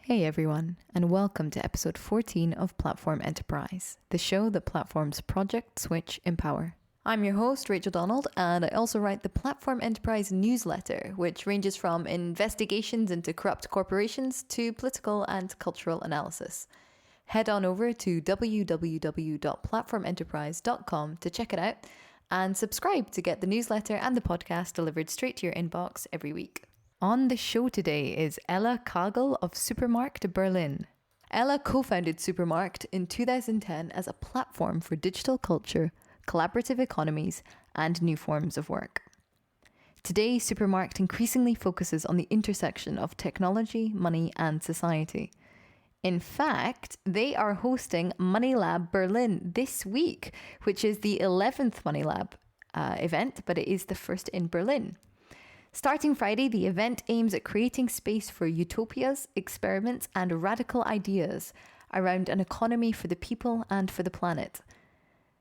Hey everyone, and welcome to episode 14 of Platform Enterprise, the show that platforms project, switch, empower. I'm your host, Rachel Donald, and I also write the Platform Enterprise newsletter, which ranges from investigations into corrupt corporations to political and cultural analysis. Head on over to www.platformenterprise.com to check it out, and subscribe to get the newsletter and the podcast delivered straight to your inbox every week. On the show today is Ela Kagel of Supermarkt Berlin. Ela co-founded Supermarkt in 2010 as a platform for digital culture, collaborative economies, and new forms of work. Today, Supermarkt increasingly focuses on the intersection of technology, money, and society. In fact, they are hosting Moneylab Berlin this week, which is the 11th Moneylab event, but it is the first in Berlin. Starting Friday, the event aims at creating space for utopias, experiments, and radical ideas around an economy for the people and for the planet.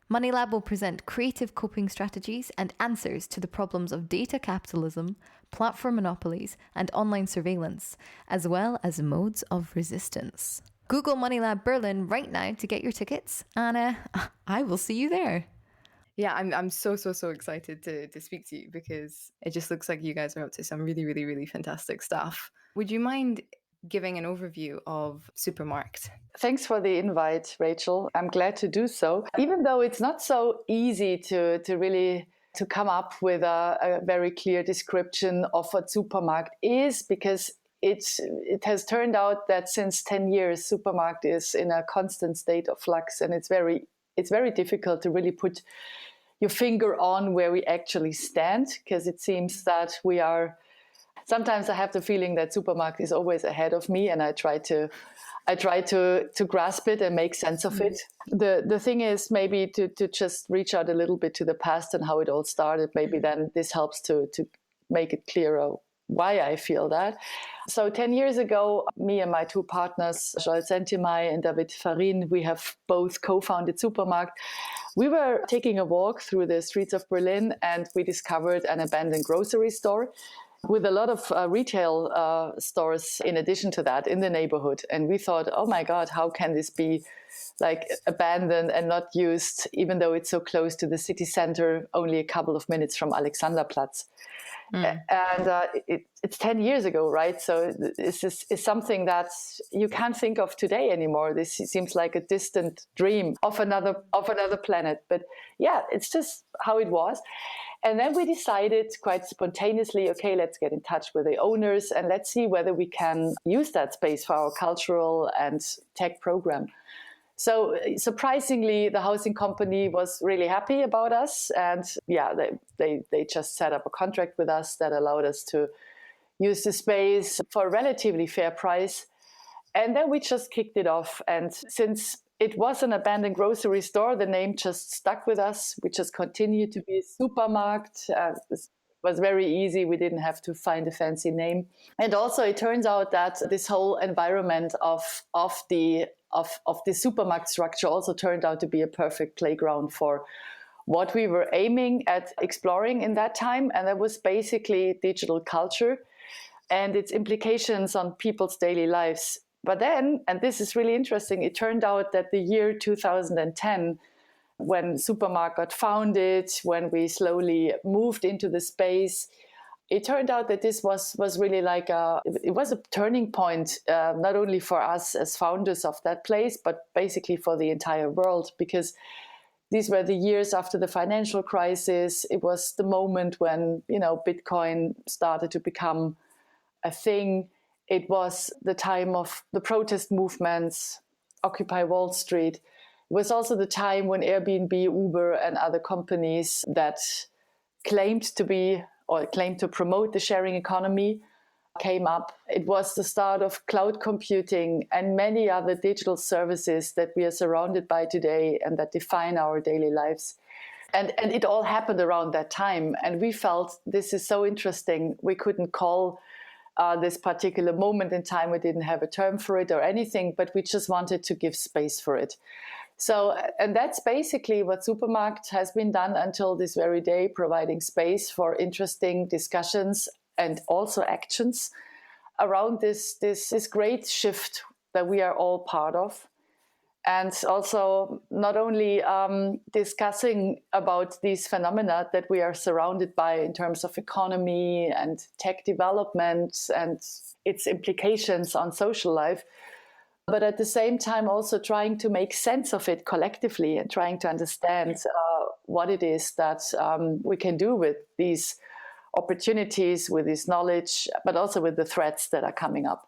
Moneylab will present creative coping strategies and answers to the problems of data capitalism, platform monopolies, and online surveillance, as well as modes of resistance. Google Moneylab Berlin right now to get your tickets, and I will see you there. Yeah, I'm so excited to speak to you because it just looks like you guys are up to some really fantastic stuff. Would you mind giving an overview of Supermarkt? Thanks for the invite, Rachel. I'm glad to do so. Even though it's not so easy to really come up with a very clear description of what Supermarkt is, because it has turned out that since 10 years, Supermarkt is in a constant state of flux, and it's very difficult to really put your finger on where we actually stand, because it seems that we are. Sometimes I have the feeling that Supermarkt is always ahead of me, and I try to grasp it and make sense of it. The thing is maybe to just reach out a little bit to the past and how it all started. Maybe then this helps to make it clearer why I feel that. So 10 years ago, me and my two partners, Joel Sentimay and David Farin, we have both co-founded Supermarkt. We were taking a walk through the streets of Berlin, and we discovered an abandoned grocery store with a lot of retail stores in addition to that in the neighborhood. And we thought, oh my God, how can this be like abandoned and not used, even though it's so close to the city center, only a couple of minutes from Alexanderplatz. And it's 10 years ago, right? So this is something that you can't think of today anymore. This seems like a distant dream of another planet. But yeah, it's just how it was. And then we decided quite spontaneously, okay, let's get in touch with the owners and let's see whether we can use that space for our cultural and tech program. So surprisingly, the housing company was really happy about us. And yeah, they just set up a contract with us that allowed us to use the space for a relatively fair price. And then we just kicked it off. And since it was an abandoned grocery store, the name just stuck with us. We just continued to be Supermarkt. It was very easy. We didn't have to find a fancy name. And also it turns out that this whole environment of the Supermarkt structure also turned out to be a perfect playground for what we were aiming at exploring in that time. And that was basically digital culture and its implications on people's daily lives. But then, and this is really interesting, it turned out that the year 2010, when Supermarkt got founded, when we slowly moved into the space, it turned out that this was really like it was a turning point, not only for us as founders of that place, but basically for the entire world, because these were the years after the financial crisis. It was the moment when, Bitcoin started to become a thing. It was the time of the protest movements, Occupy Wall Street. It was also the time when Airbnb, Uber, and other companies that claimed to promote the sharing economy came up. It was the start of cloud computing and many other digital services that we are surrounded by today and that define our daily lives. And it all happened around that time. And we felt this is so interesting. We couldn't call this particular moment in time. We didn't have a term for it or anything, but we just wanted to give space for it. So, and that's basically what Supermarkt has been done until this very day, providing space for interesting discussions and also actions around this great shift that we are all part of. And also not only discussing about these phenomena that we are surrounded by in terms of economy and tech development and its implications on social life, but at the same time also trying to make sense of it collectively and trying to understand what it is that we can do with these opportunities, with this knowledge, but also with the threats that are coming up.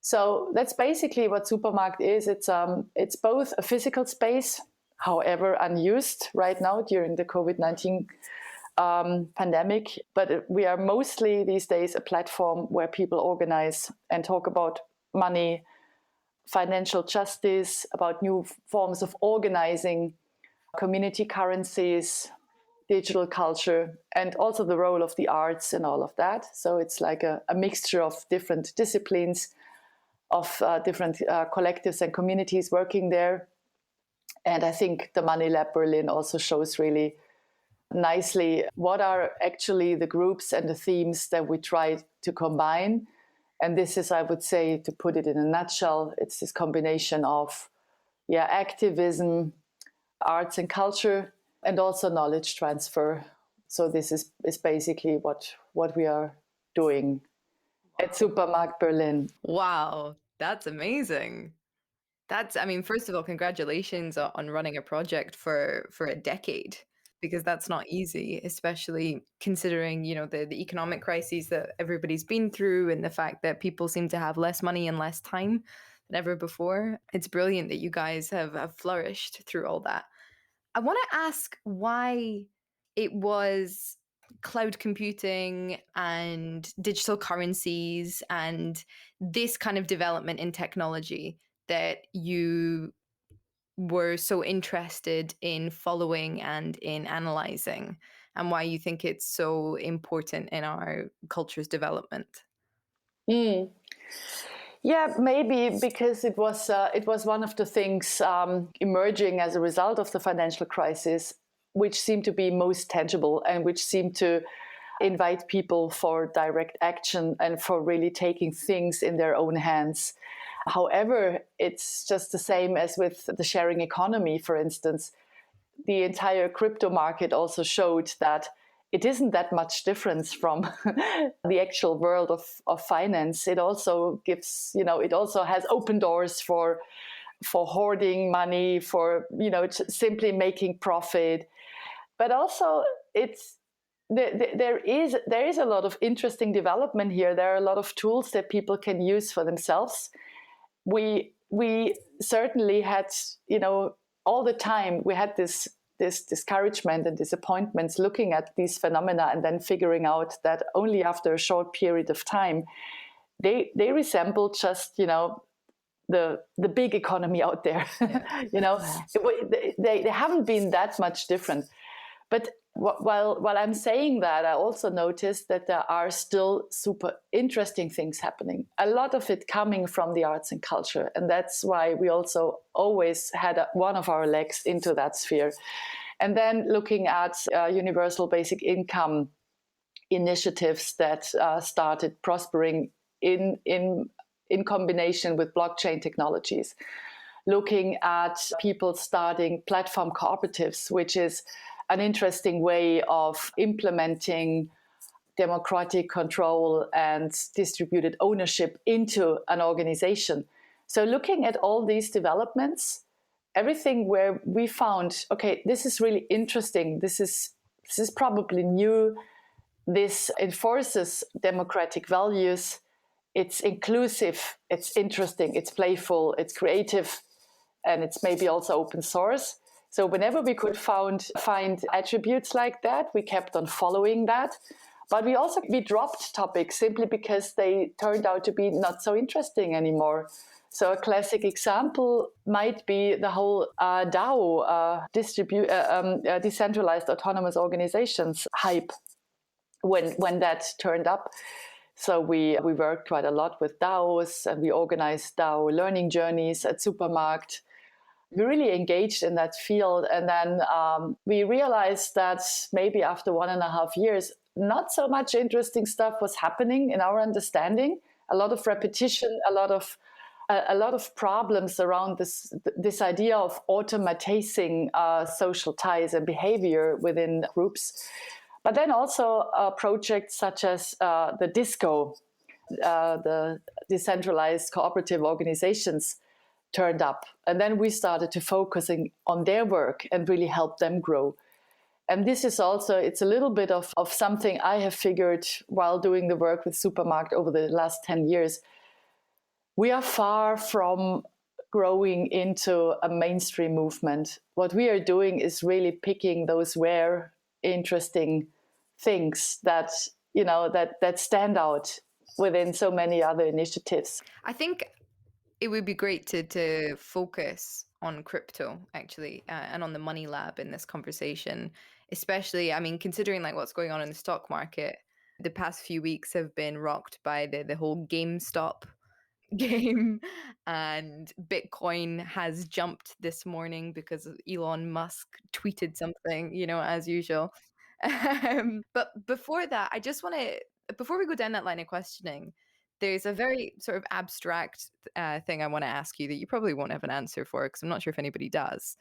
So that's basically what Supermarkt is. It's both a physical space, however unused right now during the COVID-19 pandemic, but we are mostly these days a platform where people organize and talk about money, financial justice, about new forms of organizing, community currencies, digital culture, and also the role of the arts and all of that. So it's like a mixture of different disciplines, of different collectives and communities working there. And I think the Moneylab Berlin also shows really nicely what are actually the groups and the themes that we try to combine. And this is, I would say, to put it in a nutshell, it's this combination of activism, arts and culture, and also knowledge transfer. So this is basically what we are doing at Supermarkt Berlin. Wow, that's amazing. First of all, congratulations on running a project for a decade, because that's not easy, especially considering, the economic crises that everybody's been through and the fact that people seem to have less money and less time than ever before. It's brilliant that you guys have flourished through all that. I want to ask why it was cloud computing and digital currencies and this kind of development in technology that you were so interested in following and in analyzing, and why you think it's so important in our culture's development. Yeah, maybe because it was one of the things emerging as a result of the financial crisis, which seemed to be most tangible and which seemed to invite people for direct action and for really taking things in their own hands. However, it's just the same as with the sharing economy, for instance. The entire crypto market also showed that it isn't that much difference from the actual world of finance. It also gives, it also has open doors for hoarding money, for, simply making profit. But also there is a lot of interesting development here. There are a lot of tools that people can use for themselves. We certainly had, all the time we had this discouragement and disappointments looking at these phenomena and then figuring out that only after a short period of time they resemble just the big economy out there. They haven't been that much different. But while I'm saying that, I also noticed that there are still super interesting things happening. A lot of it coming from the arts and culture. And that's why we also always had one of our legs into that sphere. And then looking at universal basic income initiatives that started prospering in combination with blockchain technologies. Looking at people starting platform cooperatives, which is an interesting way of implementing democratic control and distributed ownership into an organization. So looking at all these developments, everything where we found, okay, this is really interesting. This is probably new. This enforces democratic values. It's inclusive. It's interesting. It's playful. It's creative. And it's maybe also open source. So whenever we could find attributes like that, we kept on following that. But we dropped topics simply because they turned out to be not so interesting anymore. So a classic example might be the whole DAO, decentralized autonomous organizations hype when that turned up. So we worked quite a lot with DAOs, and we organized DAO learning journeys at Supermarkt. We really engaged in that field. And then we realized that maybe after 1.5 years, not so much interesting stuff was happening in our understanding. a lot of repetition, a lot of problems around this idea of automatizing social ties and behavior within groups. But then also projects such as the DISCO, the decentralized cooperative organizations, turned up. And then we started to focusing on their work and really help them grow. And this is also, it's a little bit of something I have figured while doing the work with Supermarkt over the last 10 years. We are far from growing into a mainstream movement. What we are doing is really picking those rare, interesting things that, that stand out within so many other initiatives. I think it would be great to focus on crypto, actually, and on the Moneylab in this conversation, especially, I mean, considering like what's going on in the stock market. The past few weeks have been rocked by the whole GameStop game, and Bitcoin has jumped this morning because Elon Musk tweeted something, as usual. But before that, I just want to, before we go down that line of questioning, there's a very sort of abstract thing I want to ask you that you probably won't have an answer for, because I'm not sure if anybody does.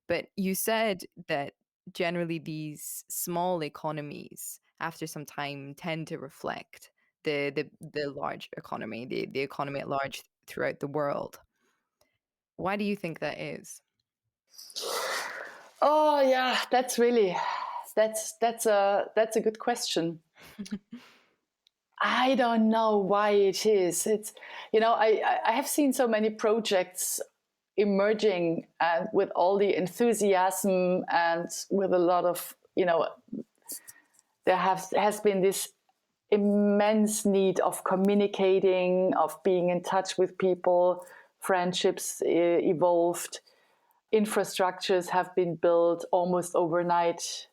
But you said that generally these small economies, after some time, tend to reflect the large economy, the economy at large throughout the world. Why do you think that is? Oh yeah, that's a good question. I don't know why it is. It's, I have seen so many projects emerging and with all the enthusiasm and with a lot of, there has been this immense need of communicating, of being in touch with people, friendships evolved, infrastructures have been built almost overnight.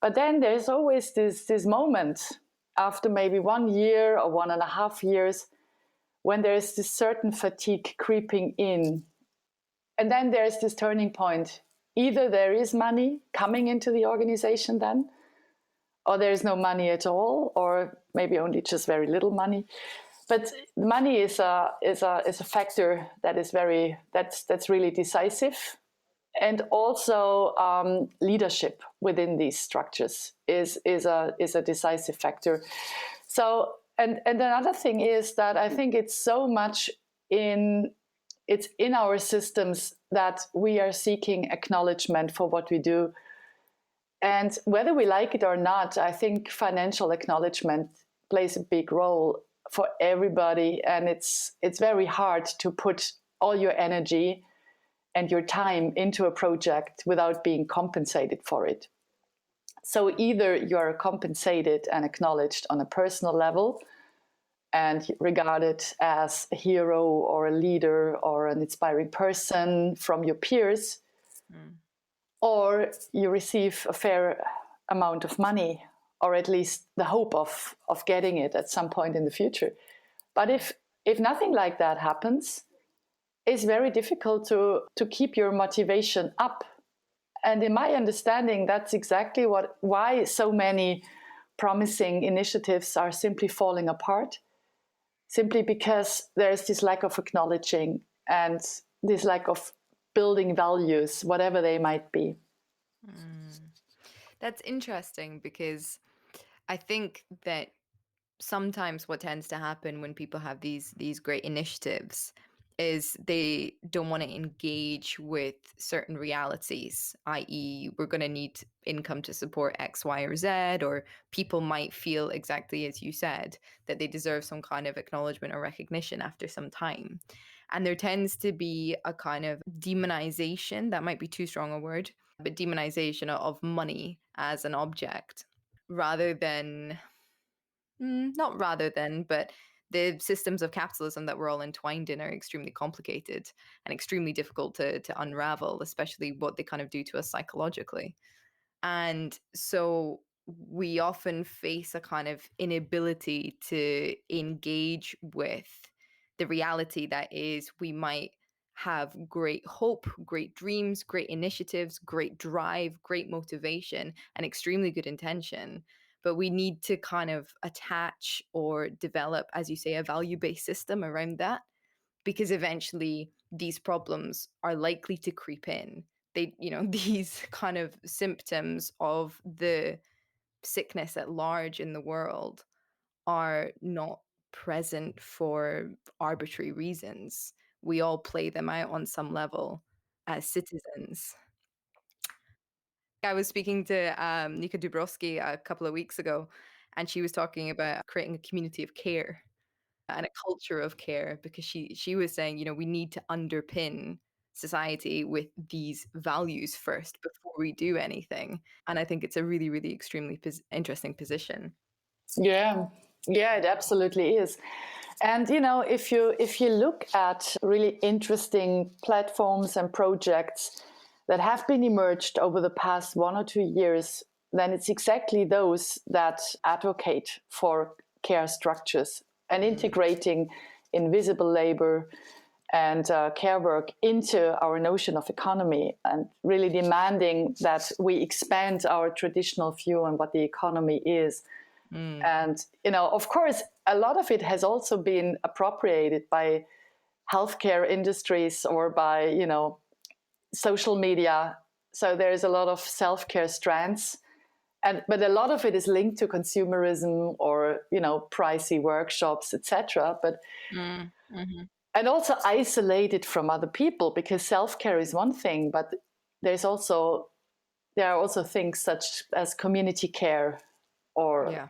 But then there's always this moment after maybe 1 year or 1.5 years when there's this certain fatigue creeping in. And then there's this turning point. Either there is money coming into the organization then, or there is no money at all, or maybe only just very little money. But money is a factor that is that's really decisive. And also leadership within these structures is a decisive factor. So, and another thing is that I think it's so much in our systems that we are seeking acknowledgement for what we do. And whether we like it or not, I think financial acknowledgement plays a big role for everybody. And it's very hard to put all your energy and your time into a project without being compensated for it. So either you are compensated and acknowledged on a personal level and regarded as a hero or a leader or an inspiring person from your peers, or you receive a fair amount of money, or at least the hope of getting it at some point in the future. But if nothing like that happens, it's very difficult to keep your motivation up. And in my understanding, that's exactly why so many promising initiatives are simply falling apart, simply because there's this lack of acknowledging and this lack of building values, whatever they might be. That's interesting, because I think that sometimes what tends to happen when people have these great initiatives is they don't want to engage with certain realities, i.e., we're going to need income to support X, Y, or Z, or people might feel exactly as you said, that they deserve some kind of acknowledgement or recognition after some time. And there tends to be a kind of demonization, that might be too strong a word, but demonization of money as an object, rather than, but the systems of capitalism that we're all entwined in are extremely complicated and extremely difficult to unravel, especially what they kind of do to us psychologically. And so we often face a kind of inability to engage with the reality that is, we might have great hope, great dreams, great initiatives, great drive, great motivation, and extremely good intention. but we need to kind of attach or develop, as you say, a value-based system around that, because eventually these problems are likely to creep in. These kind of symptoms of the sickness at large in the world are not present for arbitrary reasons. We all play them out on some level as citizens. I was speaking to Nika Dubrovsky a couple of weeks ago, and she was talking about creating a community of care and a culture of care, because she was saying, we need to underpin society with these values first before we do anything. And I think it's a really, really extremely interesting position. Yeah, it absolutely is. And if you look at really interesting platforms and projects that have been emerged over the past 1 or 2 years, then it's exactly those that advocate for care structures and integrating invisible labor and care work into our notion of economy, and really demanding that we expand our traditional view on what the economy is. And, of course, a lot of it has also been appropriated by healthcare industries or by, social media. So there's a lot of self-care strands. But a lot of it is linked to consumerism or, pricey workshops, etc. But and also isolated from other people, because self-care is one thing, but there are also things such as community care, or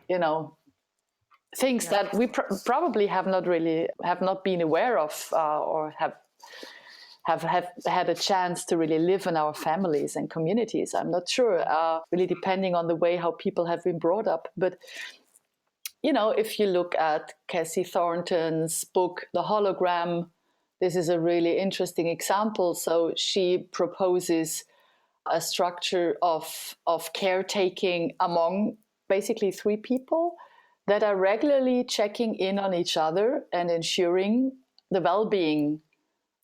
things that we probably have not been aware of, or have had a chance to really live in our families and communities. I'm not sure, really depending on the way how people have been brought up. But if you look at Cassie Thornton's book, The Hologram, this is a really interesting example. So she proposes a structure of caretaking among basically 3 people that are regularly checking in on each other and ensuring the well-being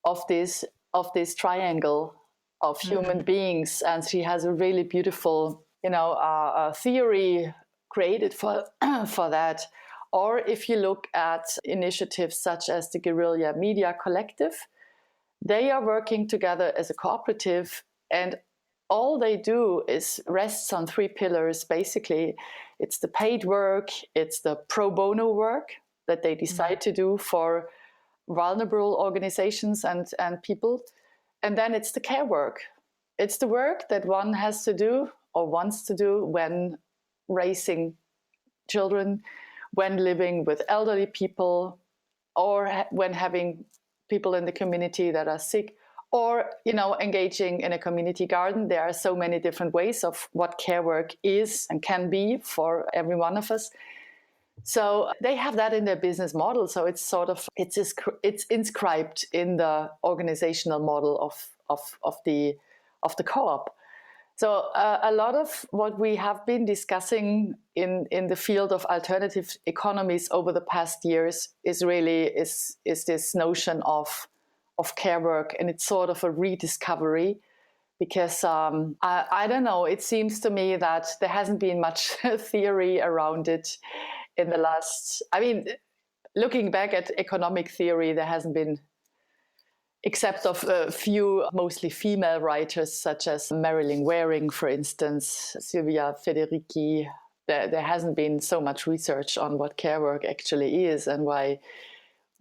of this triangle of human beings. And she has a really beautiful, theory created for for that. Or if you look at initiatives such as the Guerrilla Media Collective, they are working together as a cooperative, and all they do is rests on 3 pillars. Basically, it's the paid work, it's the pro bono work that they decide to do for vulnerable organizations and people, and then it's the care work. It's the work that one has to do or wants to do when raising children, when living with elderly people, or when having people in the community that are sick, or engaging in a community garden. There are so many different ways of what care work is and can be for every one of us. So they have that in their business model. So it's it's inscribed in the organizational model of the co-op. So a lot of what we have been discussing in the field of alternative economies over the past years is this notion of care work, and it's sort of a rediscovery, because I don't know, it seems to me that there hasn't been much theory around it in the last. I mean, looking back at economic theory, there hasn't been, except of a few mostly female writers such as Marilyn Waring, for instance, Silvia Federici. There hasn't been so much research on what care work actually is and why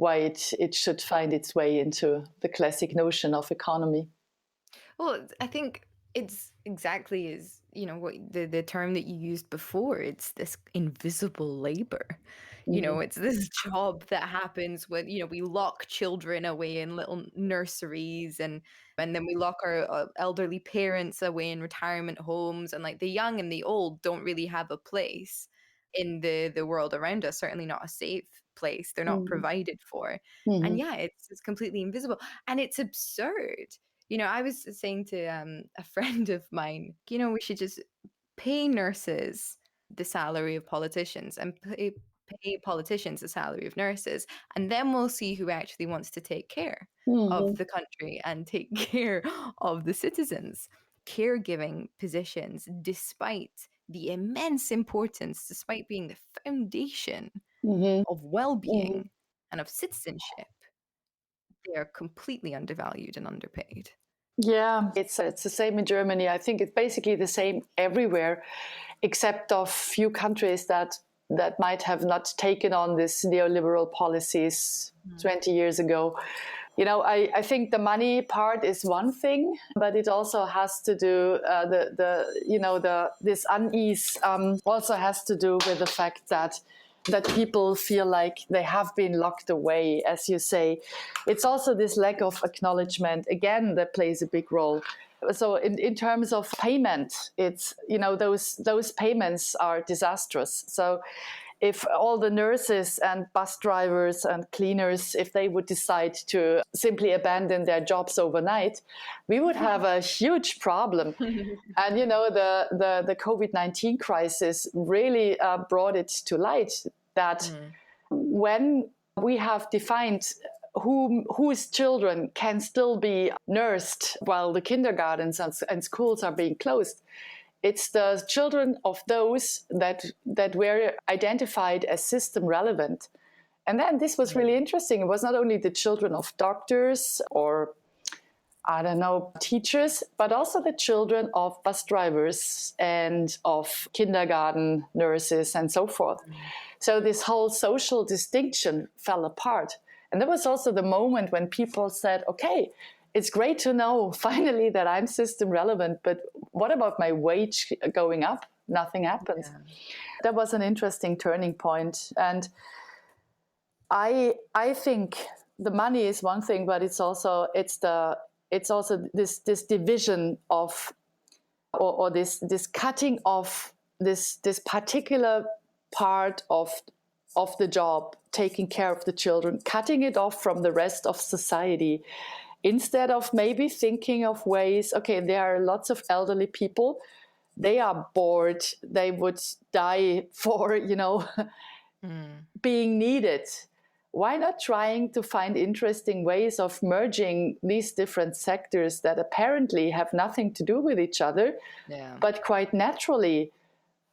it should find its way into the classic notion of economy. Well, I think it's exactly as, what the term that you used before. It's this invisible labor. It's this job that happens when, we lock children away in little nurseries, and then we lock our elderly parents away in retirement homes, and like the young and the old don't really have a place in the world around us, certainly not a safe place. They're not provided for. And yeah, it's completely invisible, and it's absurd. I was saying to a friend of mine, we should just pay nurses the salary of politicians, and pay politicians the salary of nurses, and then we'll see who actually wants to take care of the country and take care of the citizens. Caregiving positions, despite the immense importance, despite being the foundation Mm-hmm. of well-being and of citizenship, they are completely undervalued and underpaid. Yeah, it's the same in Germany. I think it's basically the same everywhere, except of few countries that might have not taken on this neoliberal policies 20 years ago. You know, I think the money part is one thing, but it also has to do this unease also has to do with the fact that people feel like they have been locked away, as you say. It's also this lack of acknowledgement, again, that plays a big role. So in terms of payment, it's, you know, those payments are disastrous. So if all the nurses and bus drivers and cleaners, if they would decide to simply abandon their jobs overnight, we would have a huge problem. And, you know, the COVID-19 crisis really brought it to light that when we have defined whose children can still be nursed while the kindergartens and schools are being closed, it's the children of those that were identified as system relevant. And then this was really interesting. It was not only the children of doctors or, I don't know, teachers, but also the children of bus drivers and of kindergarten nurses and so forth. So this whole social distinction fell apart. And that was also the moment when people said, okay, it's great to know finally that I'm system relevant, but what about my wage going up? Nothing happens. Yeah. That was an interesting turning point. And I think the money is one thing, but it's also this division of or this cutting off this particular part of the job, taking care of the children, cutting it off from the rest of society, instead of maybe thinking of ways, okay, there are lots of elderly people, they are bored, they would die for, you know, being needed. Why not trying to find interesting ways of merging these different sectors that apparently have nothing to do with each other, but quite naturally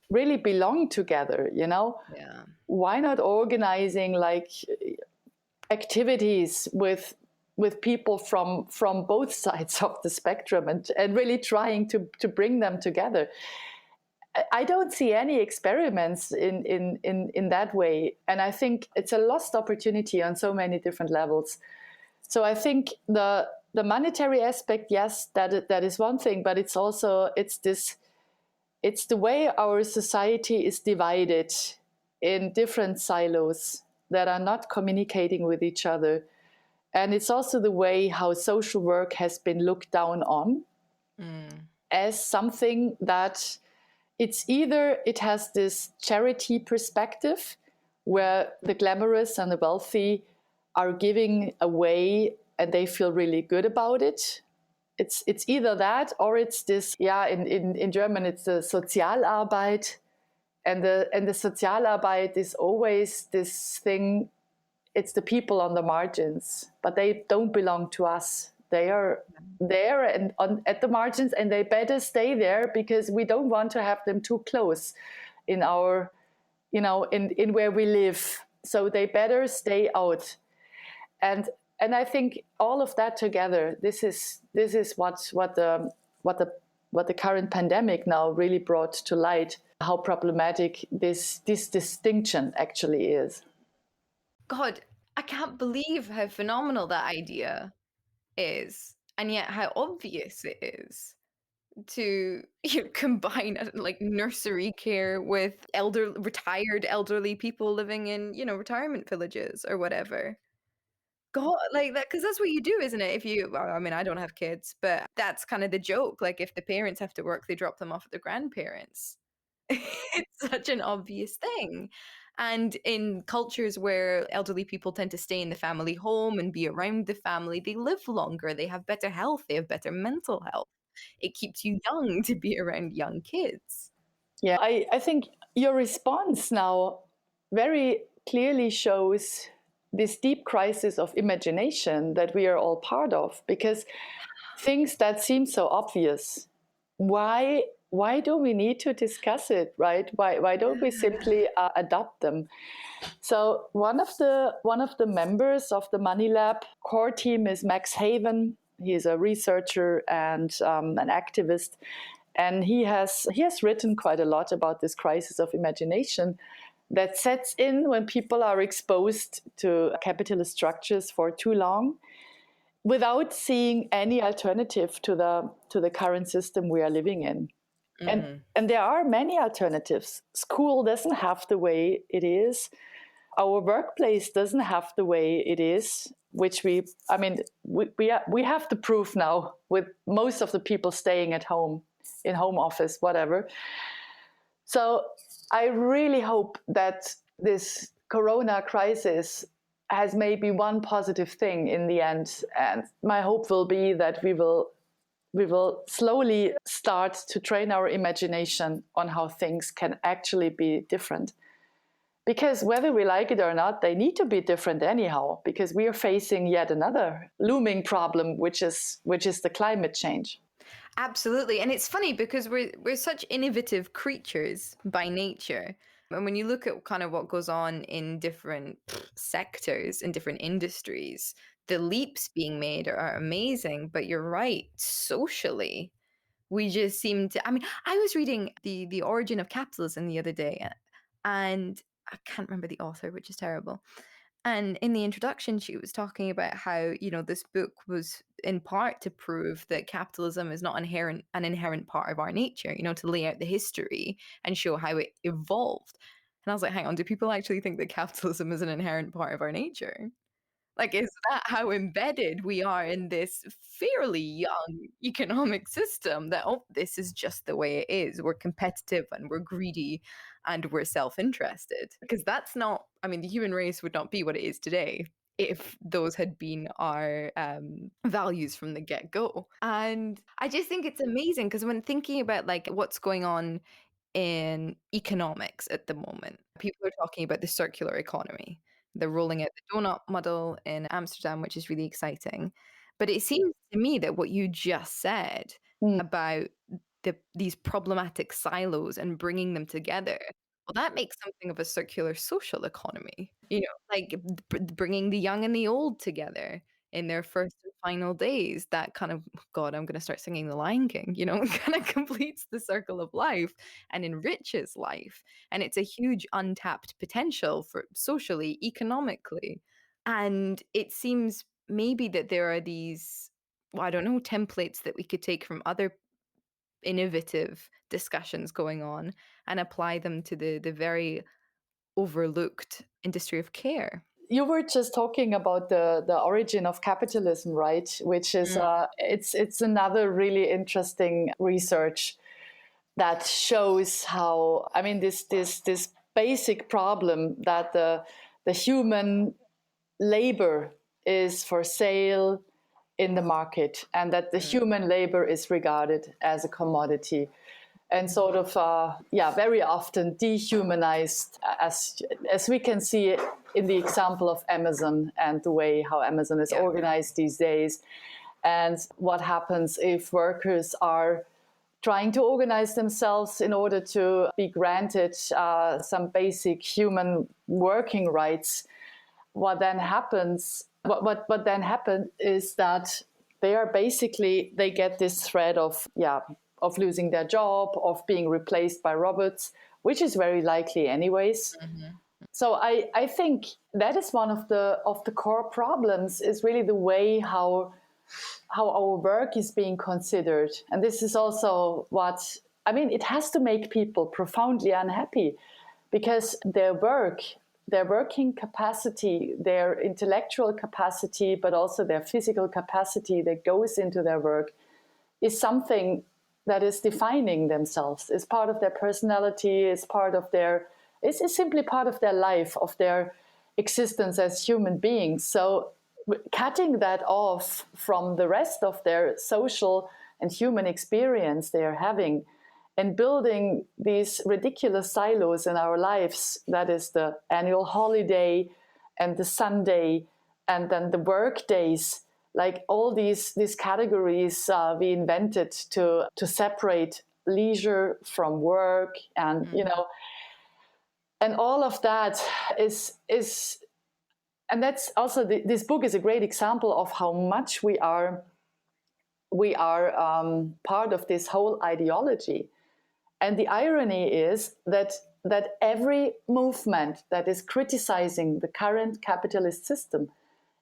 really belong together, you know? Yeah. Why not organizing like activities with people from both sides of the spectrum and really trying to bring them together? I don't see any experiments in that way. And I think it's a lost opportunity on so many different levels. So I think the monetary aspect, yes, that is one thing, but it's also, it's the way our society is divided in different silos that are not communicating with each other. And it's also the way how social work has been looked down on as something that it's either it has this charity perspective where the glamorous and the wealthy are giving away and they feel really good about it. It's either that or it's this, in German it's the Sozialarbeit, and the Sozialarbeit is always this thing. It's the people on the margins, but they don't belong to us. They are there and at the margins, and they better stay there because we don't want to have them too close in our, you know, in where we live. So they better stay out. And I think all of that together, this is what the current pandemic now really brought to light, how problematic this distinction actually is. God, I can't believe how phenomenal that idea is, and yet how obvious it is to combine like nursery care with retired elderly people living in, you know, retirement villages or whatever. God, like that, because that's what you do, isn't it? If you, well, I mean, I don't have kids, but that's kind of the joke. Like, if the parents have to work, they drop them off at their grandparents. It's such an obvious thing. And in cultures where elderly people tend to stay in the family home and be around the family, they live longer, they have better health, they have better mental health. It keeps you young to be around young kids. Yeah, I think your response now very clearly shows this deep crisis of imagination that we are all part of, because things that seem so obvious, why why do we need to discuss it, right? Why don't we simply adopt them? So one of the members of the Moneylab core team is Max Haven. He's a researcher and an activist, and he has written quite a lot about this crisis of imagination that sets in when people are exposed to capitalist structures for too long, without seeing any alternative to the current system we are living in. And there are many alternatives. School doesn't have the way it is. Our workplace doesn't have the way it is, which we have the proof now with most of the people staying at home, in home office, whatever. So I really hope that this Corona crisis has maybe one positive thing in the end. And my hope will be that we will slowly start to train our imagination on how things can actually be different. Because whether we like it or not, they need to be different anyhow, because we are facing yet another looming problem, which is the climate change. Absolutely. And it's funny because we're such innovative creatures by nature. And when you look at kind of what goes on in different sectors, in different industries, the leaps being made are amazing. But you're right, socially, we just seem to. I mean, I was reading the Origin of Capitalism the other day, and I can't remember the author, which is terrible. And in the introduction, she was talking about how, this book was in part to prove that capitalism is not an inherent part of our nature, to lay out the history and show how it evolved. And I was like, hang on, do people actually think that capitalism is an inherent part of our nature? Like, is that how embedded we are in this fairly young economic system that, oh, this is just the way it is? We're competitive and we're greedy and we're self-interested. Because that's not, I mean, the human race would not be what it is today if those had been our values from the get-go. And I just think it's amazing because when thinking about like what's going on in economics at the moment, people are talking about the circular economy. They're rolling out the donut model in Amsterdam, which is really exciting. But it seems to me that what you just said about these problematic silos and bringing them together, well, that makes something of a circular social economy. Like bringing the young and the old together in their first and final days. That kind of, God, I'm going to start singing The Lion King, kind of completes the circle of life and enriches life. And it's a huge untapped potential for socially, economically. And it seems maybe that there are these, well, I don't know, templates that we could take from other innovative discussions going on and apply them to the very overlooked industry of care. You were just talking about the origin of capitalism, right? Which is it's another really interesting research that shows how, I mean, this basic problem that the human labor is for sale in the market, and that the human labor is regarded as a commodity, and sort of very often dehumanized, as we can see in the example of Amazon and the way how Amazon is organized these days. And what happens if workers are trying to organize themselves in order to be granted some basic human working rights? What then happens? What then happens is that they get this threat of losing their job, of being replaced by robots, which is very likely anyways. So I think that is one of the core problems, is really the way how our work is being considered. And this is also what, I mean, it has to make people profoundly unhappy, because their working capacity, their intellectual capacity, but also their physical capacity that goes into their work is something that is defining themselves, is part of their personality, is simply part of their life, of their existence as human beings. So cutting that off from the rest of their social and human experience they are having, and building these ridiculous silos in our lives, that is the annual holiday and the Sunday and then the work days, like all these categories we invented to separate leisure from work, and and all of that is and that's also this book is a great example of how much we are part of this whole ideology. And the irony is that every movement that is criticizing the current capitalist system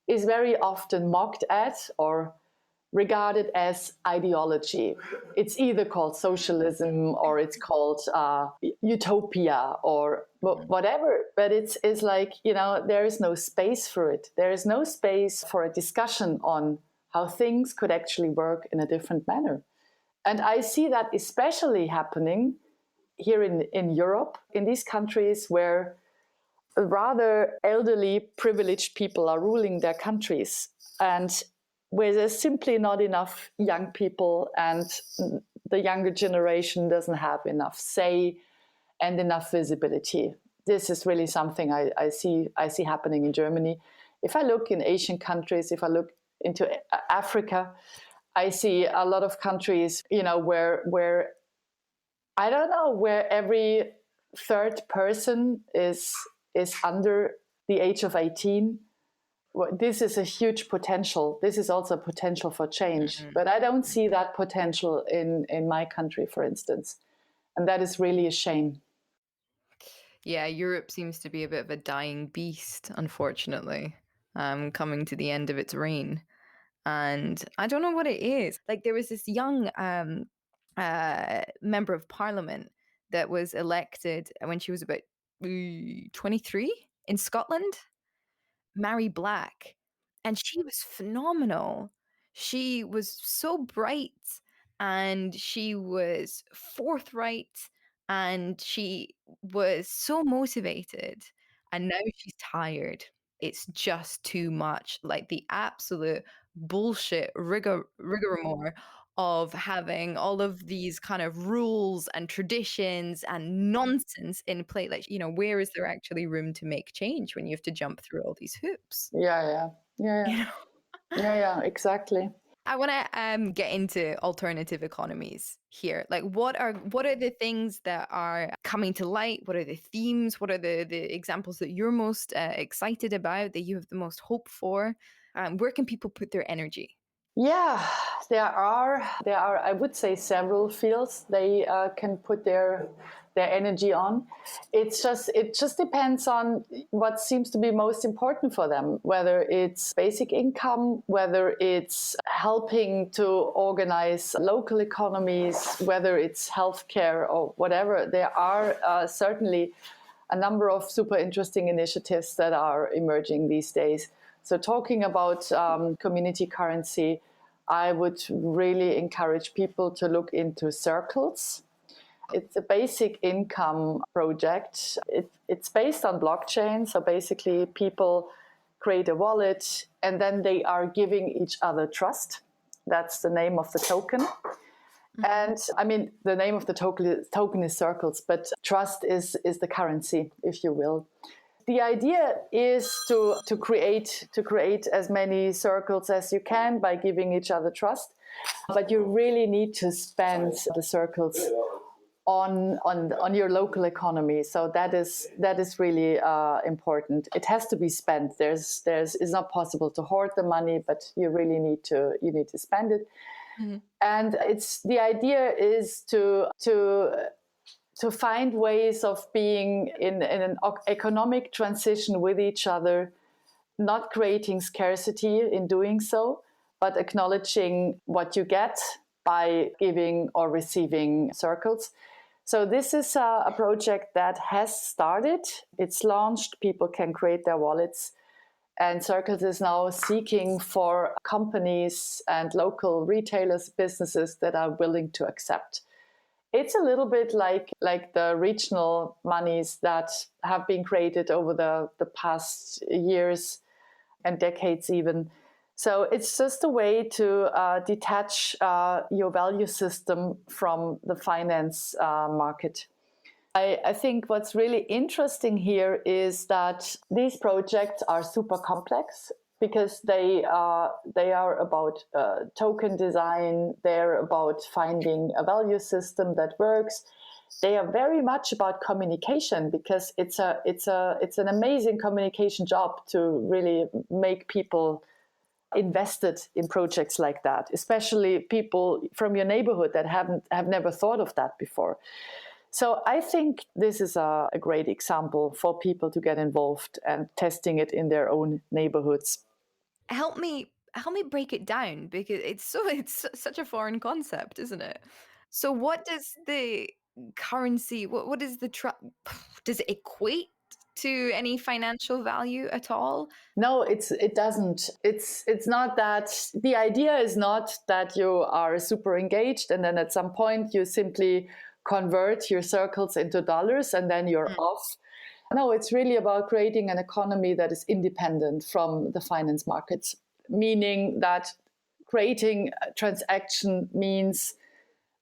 is very often mocked at or regarded as ideology. It's either called socialism or it's called utopia or whatever. But it's like, there is no space for it. There is no space for a discussion on how things could actually work in a different manner. And I see that especially happening here in Europe, in these countries where rather elderly, privileged people are ruling their countries, and where there's simply not enough young people, and the younger generation doesn't have enough say and enough visibility. This is really something I see happening in Germany. If I look in Asian countries, if I look into Africa, I see a lot of countries, where I don't know, where every third person is under the age of 18. Well, this is a huge potential. This is also a potential for change. But I don't see that potential in my country, for instance. And that is really a shame. Yeah, Europe seems to be a bit of a dying beast, unfortunately, coming to the end of its reign. And I don't know what it is. Like, there was this young member of parliament that was elected when she was about 23 in Scotland, Mary Black. And she was phenomenal. She was so bright and she was forthright and she was so motivated. And now she's tired. It's just too much. Like the absolute bullshit rigmarole of having all of these kind of rules and traditions and nonsense in play. Like, where is there actually room to make change when you have to jump through all these hoops? Yeah, exactly. I want to get into alternative economies here. Like, what are the things that are coming to light? What are the themes? What are the examples that you're most excited about, that you have the most hope for? Where can people put their energy? Yeah, there are, I would say, several fields they can put their energy on. It just depends on what seems to be most important for them, whether it's basic income, whether it's helping to organize local economies, whether it's healthcare or whatever. There are certainly a number of super interesting initiatives that are emerging these days. So talking about community currency, I would really encourage people to look into Circles. It's a basic income project. It's based on blockchain. So basically people create a wallet and then they are giving each other trust. That's the name of the token. And I mean, the name of the token is Circles, but trust is the currency, if you will. The idea is to create as many circles as you can by giving each other trust, but you really need to spend the circles on your local economy. So that is really important. It has to be spent. It's not possible to hoard the money, but you really need to spend it. Mm-hmm. And the idea is to find ways of being in an economic transition with each other, not creating scarcity in doing so, but acknowledging what you get by giving or receiving circles. So this is a project that has started. It's launched. People can create their wallets. And Circles is now seeking for companies and local retailers, businesses that are willing to accept. It's a little bit like the regional monies that have been created over the past years and decades even. So it's just a way to detach your value system from the finance market. I think what's really interesting here is that these projects are super complex. because they are about token design. They're about finding a value system that works. They are very much about communication, because it's an amazing communication job to really make people invested in projects like that, especially people from your neighborhood that have never thought of that before. So I think this is a great example for people to get involved and testing it in their own neighborhoods. Help me break it down, because it's such a foreign concept, isn't it? So what does the currency, what is the does it equate to any financial value at all? No, it doesn't. It's not that. The idea is not that you are super engaged and then at some point you simply convert your circles into dollars and then you're off. No, it's really about creating an economy that is independent from the finance markets, meaning that creating a transaction means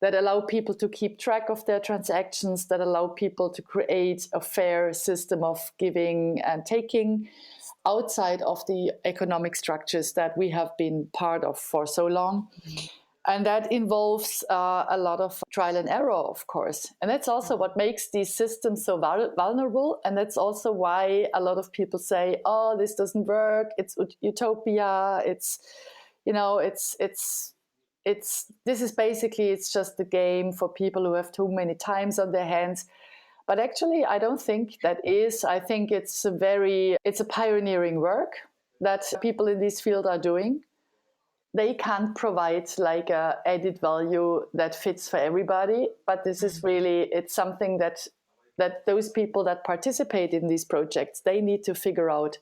that allow people to keep track of their transactions, that allow people to create a fair system of giving and taking outside of the economic structures that we have been part of for so long. And that involves a lot of trial and error, of course. And that's also what makes these systems so vulnerable. And that's also why a lot of people say, oh, this doesn't work. It's utopia. It's this is basically, it's just a game for people who have too many times on their hands. But actually, I don't think that is. I think it's a pioneering work that people in this field are doing. They can't provide like a added value that fits for everybody, but this is really, it's something that those people that participate in these projects, they need to figure out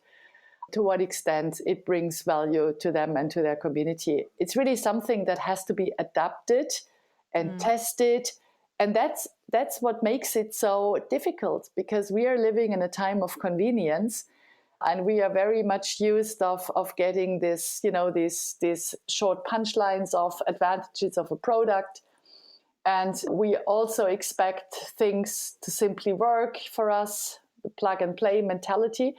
to what extent it brings value to them and to their community. It's really something that has to be adapted and tested. And that's what makes it so difficult, because we are living in a time of convenience. And we are very much used of getting this, these short punchlines of advantages of a product. And we also expect things to simply work for us, the plug and play mentality.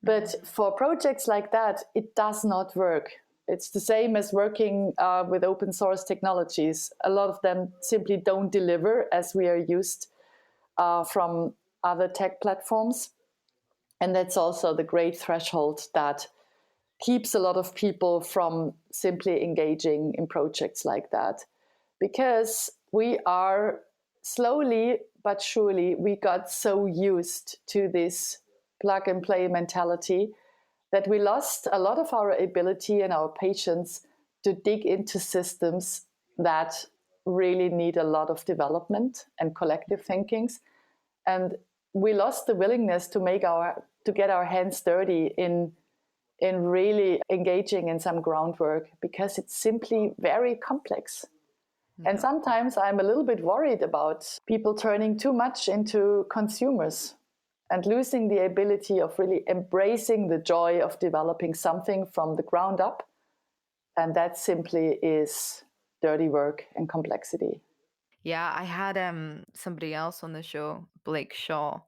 But for projects like that, it does not work. It's the same as working with open source technologies. A lot of them simply don't deliver as we are used from other tech platforms. And that's also the great threshold that keeps a lot of people from simply engaging in projects like that. Because we are slowly but surely, we got so used to this plug and play mentality that we lost a lot of our ability and our patience to dig into systems that really need a lot of development and collective thinkings. And we lost the willingness to get our hands dirty in really engaging in some groundwork, because it's simply very complex. Yeah. And sometimes I'm a little bit worried about people turning too much into consumers and losing the ability of really embracing the joy of developing something from the ground up. And that simply is dirty work and complexity. Yeah, I had somebody else on the show, Blake Shaw,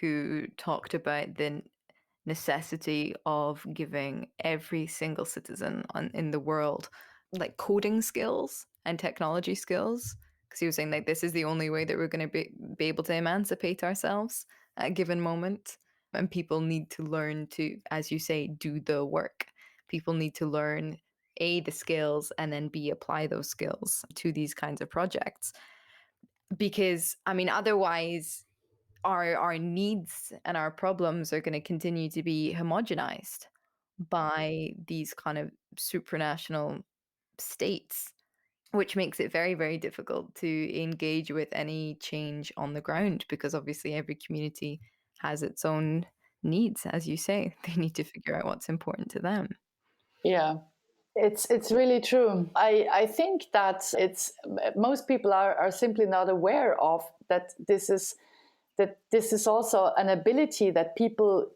who talked about the necessity of giving every single citizen in the world like coding skills and technology skills, because he was saying like this is the only way that we're going to be able to emancipate ourselves at a given moment. And people need to learn to, as you say, do the work. People need to learn A, the skills, and then B, apply those skills to these kinds of projects. Because I mean, otherwise our needs and our problems are going to continue to be homogenized by these kind of supranational states, which makes it very, very difficult to engage with any change on the ground, because obviously every community has its own needs. As you say, they need to figure out what's important to them. Yeah. It's really true. I think that most people are simply not aware of that. This is also an ability that people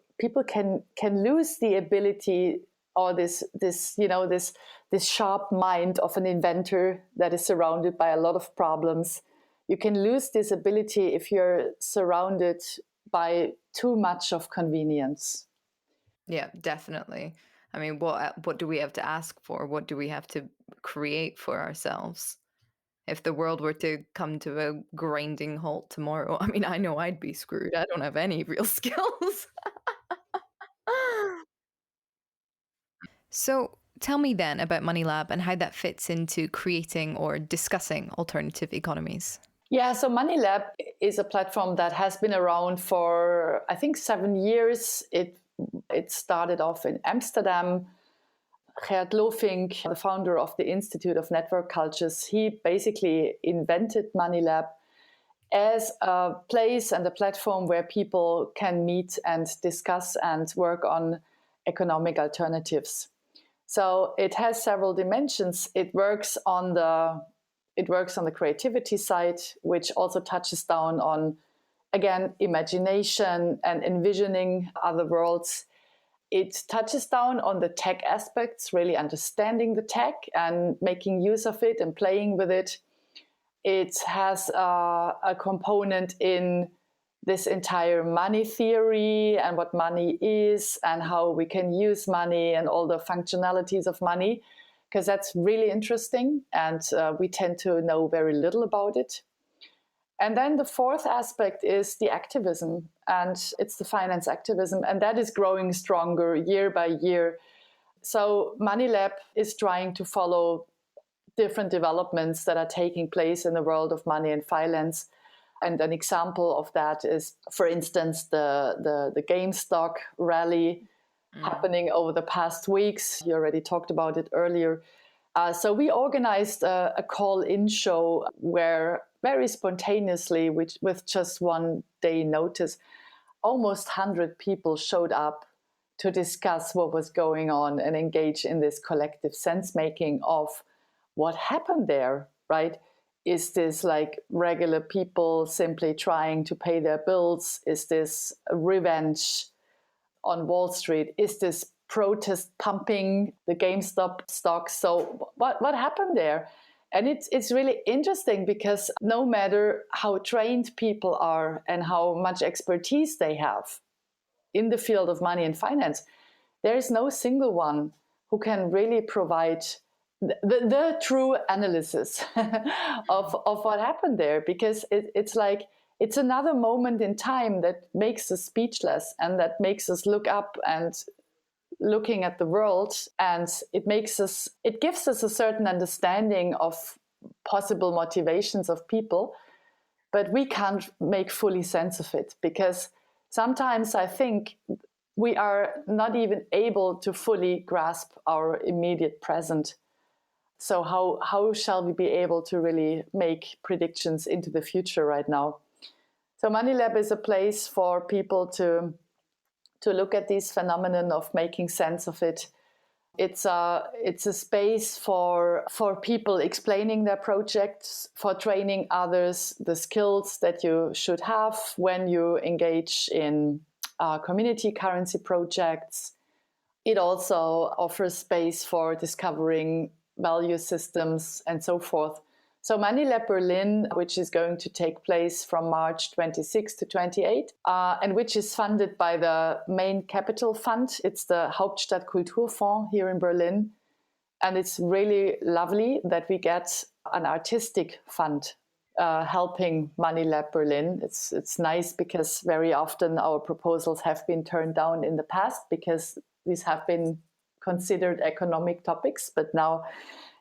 can lose the ability, or this sharp mind of an inventor that is surrounded by a lot of problems. You can lose this ability if you're surrounded by too much of convenience. Yeah, definitely. I mean, what do we have to ask for? What do we have to create for ourselves? If the world were to come to a grinding halt tomorrow, I mean, I know I'd be screwed. I don't have any real skills. So tell me then about Moneylab and how that fits into creating or discussing alternative economies. Yeah, so Moneylab is a platform that has been around for, I think, 7 years. It started off in Amsterdam. Gert Lofink, the founder of the Institute of Network Cultures, he basically invented Moneylab as a place and a platform where people can meet and discuss and work on economic alternatives. So it has several dimensions. It works on the creativity side, which also touches down on, again, imagination and envisioning other worlds. It touches down on the tech aspects, really understanding the tech and making use of it and playing with it. It has a component in this entire money theory and what money is and how we can use money and all the functionalities of money, because that's really interesting and we tend to know very little about it. And then the fourth aspect is the activism, and it's the finance activism, and that is growing stronger year by year. So Moneylab is trying to follow different developments that are taking place in the world of money and finance. And an example of that is, for instance, the GameStop rally happening over the past weeks. You already talked about it earlier. So we organized a call-in show where very spontaneously, with just one day notice, almost 100 people showed up to discuss what was going on and engage in this collective sense-making of what happened there, right? Is this like regular people simply trying to pay their bills? Is this revenge on Wall Street? Is this protest pumping the GameStop stocks? So what happened there? And it's really interesting because no matter how trained people are and how much expertise they have in the field of money and finance, there is no single one who can really provide the true analysis of what happened there, because it's like it's another moment in time that makes us speechless and that makes us look up and looking at the world, and it gives us a certain understanding of possible motivations of people, but we can't make fully sense of it, because sometimes I think we are not even able to fully grasp our immediate present. So how shall we be able to really make predictions into the future right now? So Moneylab is a place for people to look at this phenomenon of making sense of it. It's a space for people explaining their projects, for training others the skills that you should have when you engage in community currency projects. It also offers space for discovering value systems and so forth. So Moneylab Berlin, which is going to take place from March 26 to 28, and which is funded by the main capital fund. It's the Hauptstadt Kulturfonds here in Berlin. And it's really lovely that we get an artistic fund helping Moneylab Berlin. It's nice because very often our proposals have been turned down in the past because these have been considered economic topics, but now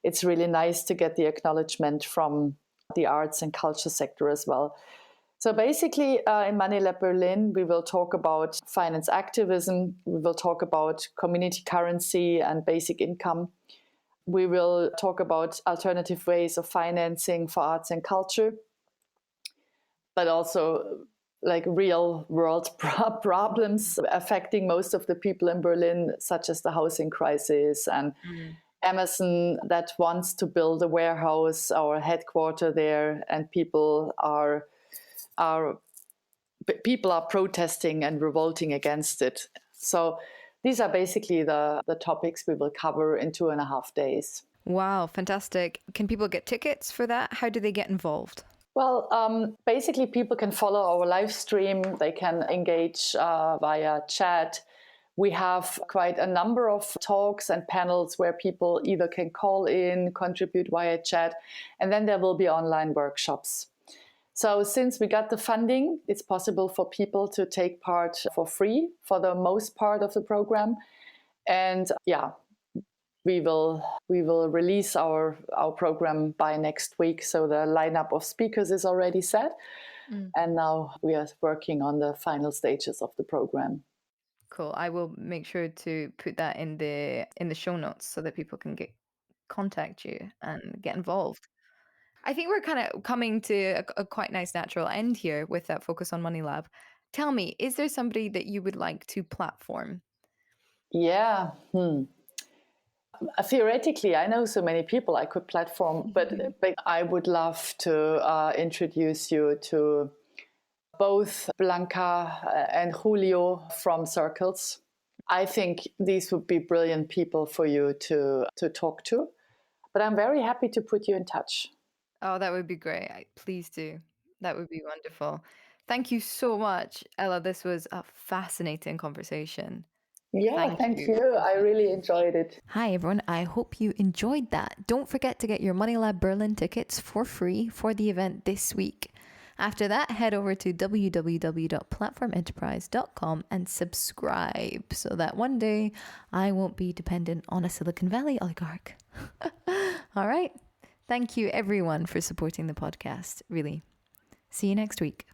it's really nice to get the acknowledgement from the arts and culture sector as well. So basically, in Moneylab Berlin, we will talk about finance activism, we will talk about community currency and basic income. We will talk about alternative ways of financing for arts and culture, but also like real world problems affecting most of the people in Berlin, such as the housing crisis and Amazon that wants to build a warehouse or a headquarter there, and people are protesting and revolting against it. So these are basically the topics we will cover in 2.5 days. Wow, fantastic. Can people get tickets for that? How do they get involved? Well, basically people can follow our live stream. They can engage via chat. We have quite a number of talks and panels where people either can call in, contribute via chat, and then there will be online workshops. So since we got the funding, it's possible for people to take part for free for the most part of the program. And yeah, we will release our program by next week. So the lineup of speakers is already set. And now we are working on the final stages of the program. Cool. I will make sure to put that in the show notes so that people can contact you and get involved. I think we're kind of coming to a quite nice natural end here with that focus on Moneylab. Tell me, is there somebody that you would like to platform? Yeah. Theoretically, I know so many people I could platform, but I would love to introduce you to both Blanca and Julio from Circles. I think these would be brilliant people for you to talk to, but I'm very happy to put you in touch. Oh, that would be great. Please do. That would be wonderful. Thank you so much, Ella. This was a fascinating conversation. Yeah, thank you. I really enjoyed it. Hi, everyone. I hope you enjoyed that. Don't forget to get your Moneylab Berlin tickets for free for the event this week. After that, head over to www.platformenterprise.com and subscribe so that one day I won't be dependent on a Silicon Valley oligarch. All right. Thank you, everyone, for supporting the podcast. Really. See you next week.